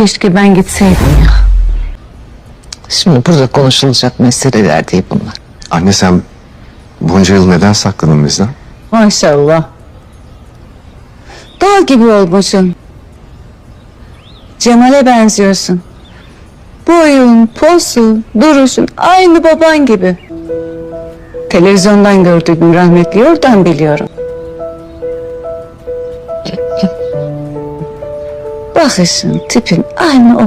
Keşke ben gitseydim ya. Şimdi burada konuşulacak meseleler değil bunlar. Anne sen bunca yıl neden sakladın bizden? Maşallah. Dağ gibi olmuşsun. Cemal'e benziyorsun. Boyun, posun, duruşun aynı baban gibi. Televizyondan gördüğüm rahmetli oradan biliyorum. Bakışın, tipin aynı o.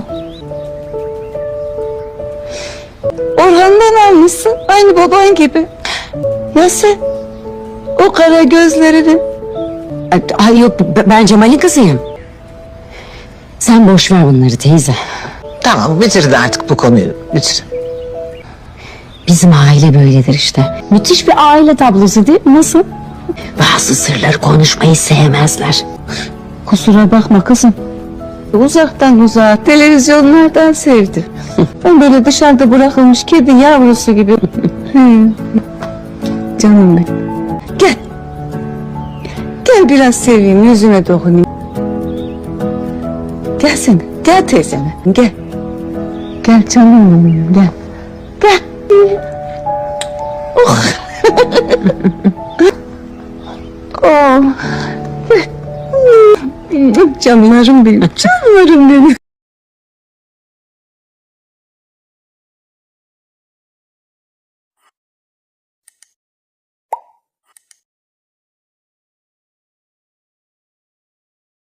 Orhan'dan almışsın aynı baban gibi. Ya sen? O kara gözlerini. Ay yok, ben Cemal'in kızıyım. Sen boş ver bunları teyze. Tamam bitirin artık bu konuyu. Bitirin. Bizim aile böyledir işte. Müthiş bir aile tablosu değil mi? Nasıl? Bazı sırları konuşmayı sevmezler. Kusura bakma kızım. Uzaktan uzağa, televizyonlardan sevdi. Ben böyle dışarıda bırakılmış kedi yavrusu gibi. Canım benim. Gel. Gel biraz seveyim, yüzüne dokunayım. Gelsene, gel teyzene, gel. Gel canım benim, gel. Gel. Oh. Oh. Canlarım benim, canlarım benim.